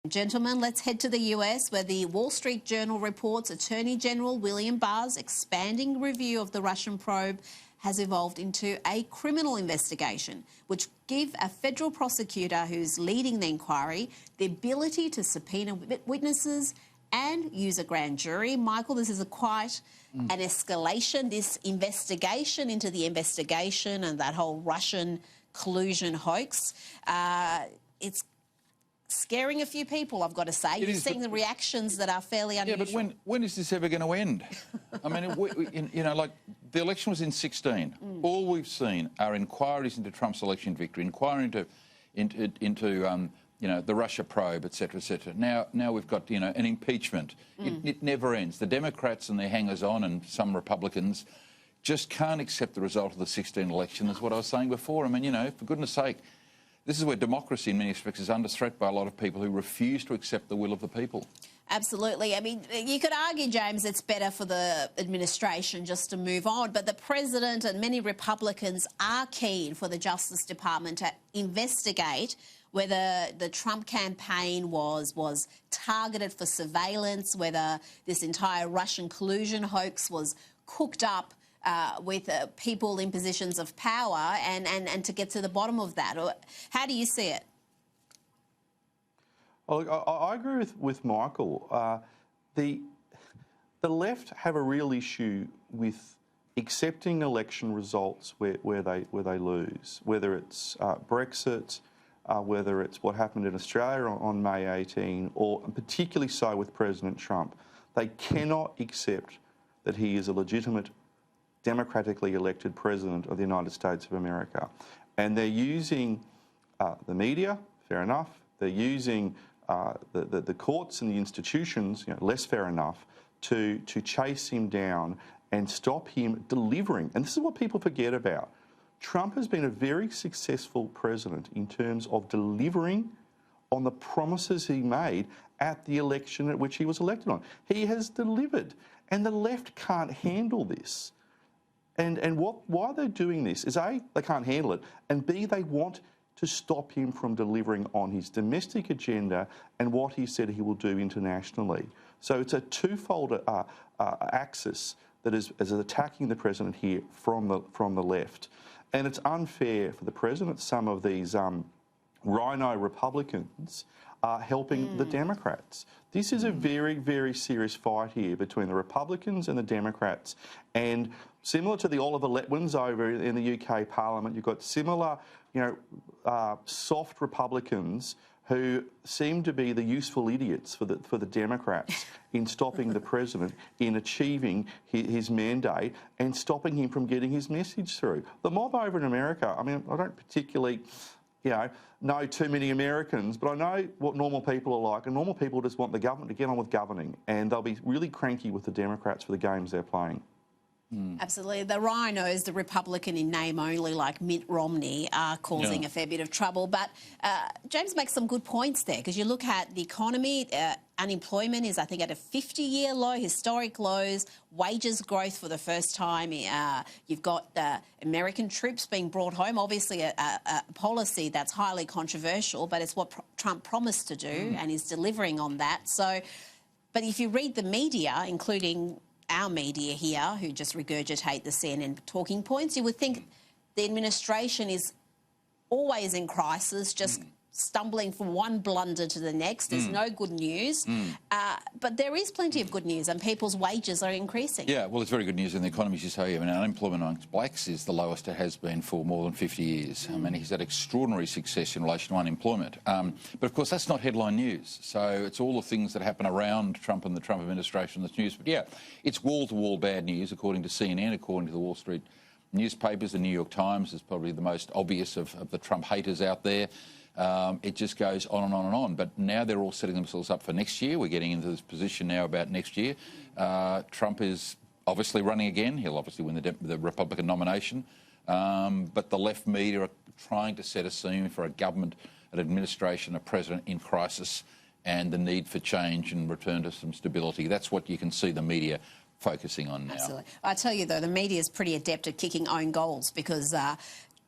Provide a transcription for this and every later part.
Gentlemen, let's head to the US, where the Wall Street Journal reports Attorney General William Barr's expanding review of the Russian probe has evolved into a criminal investigation, which give a federal prosecutor who's leading the inquiry the ability to subpoena witnesses and use a grand jury. Michael, this is quite an escalation, this investigation into the investigation and that whole Russian collusion hoax. It's scaring a few people, I've got to say. You're seeing the reactions that are fairly unusual. Yeah, but when is this ever going to end? I mean, like the election was in 2016. All we've seen are inquiries into Trump's election victory, inquiry into the Russia probe, et cetera, et cetera. Now we've got, an impeachment. It never ends. The Democrats and their hangers-on and some Republicans just can't accept the result of the 2016 election, is what I was saying before. I mean, for goodness sake, this is where democracy in many respects is under threat by a lot of people who refuse to accept the will of the people. Absolutely. I mean, you could argue, James, it's better for the administration just to move on, but the president and many Republicans are keen for the Justice Department to investigate whether the Trump campaign was targeted for surveillance, whether this entire Russian collusion hoax was cooked up with people in positions of power and to get to the bottom of that. How do you see it? Well, I agree with Michael. The left have a real issue with accepting election results where they lose, whether it's Brexit, whether it's what happened in Australia on May 18, or particularly so with President Trump. They cannot accept that he is a legitimate, democratically elected president of the United States of America. And they're using the media, fair enough. They're using the courts and the institutions, less fair enough, to chase him down and stop him delivering. And this is what people forget about. Trump has been a very successful president in terms of delivering on the promises he made at the election at which he was elected on. He has delivered, and the left can't handle this. And why they're doing this is A, they can't handle it, and B, they want to stop him from delivering on his domestic agenda and what he said he will do internationally. So it's a twofold axis that is attacking the president here from the left. And it's unfair for the president. Some of these rhino Republicans are helping the Democrats. This is a very, very serious fight here between the Republicans and the Democrats. And similar to the Oliver Letwins over in the UK Parliament, you've got similar, soft Republicans who seem to be the useful idiots for the Democrats in stopping the president in achieving his mandate and stopping him from getting his message through. The mob over in America, I mean, I don't particularly, know too many Americans, but I know what normal people are like, and normal people just want the government to get on with governing, and they'll be really cranky with the Democrats for the games they're playing. Absolutely. The rhinos, the Republican in name only, like Mitt Romney, are causing a fair bit of trouble. But James makes some good points there, because you look at the economy, unemployment is, I think, at a 50-year low, historic lows, wages growth for the first time. You've got American troops being brought home, obviously a policy that's highly controversial, but it's what Trump promised to do and is delivering on that. So, but if you read the media, including our media here, who just regurgitate the CNN talking points, you would think the administration is always in crisis, just stumbling from one blunder to the next. There's no good news. But there is plenty of good news, and people's wages are increasing. Yeah, well, it's very good news in the economy, as you say. I mean, unemployment amongst blacks is the lowest it has been for more than 50 years. I mean, he's had extraordinary success in relation to unemployment. But, of course, that's not headline news. So it's all the things that happen around Trump and the Trump administration that's news. But, yeah, it's wall-to-wall bad news, according to CNN, according to the Wall Street newspapers. The New York Times is probably the most obvious of the Trump haters out there. It just goes on and on and on. But now they're all setting themselves up for next year. We're getting into this position now about next year. Trump is obviously running again. He'll obviously win the Republican nomination. But the left media are trying to set a scene for a government, an administration, a president in crisis, and the need for change and return to some stability. That's what you can see the media focusing on now. Absolutely. I tell you, though, the media is pretty adept at kicking own goals, because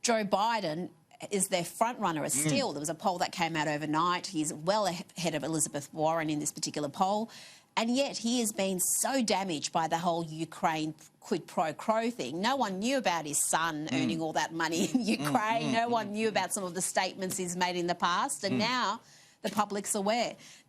Joe Biden is their front runner still. There was a poll that came out overnight. He's well ahead of Elizabeth Warren in this particular poll. And yet he has been so damaged by the whole Ukraine quid pro quo thing. No one knew about his son earning all that money in Ukraine. No one knew about some of the statements he's made in the past. And now the public's aware.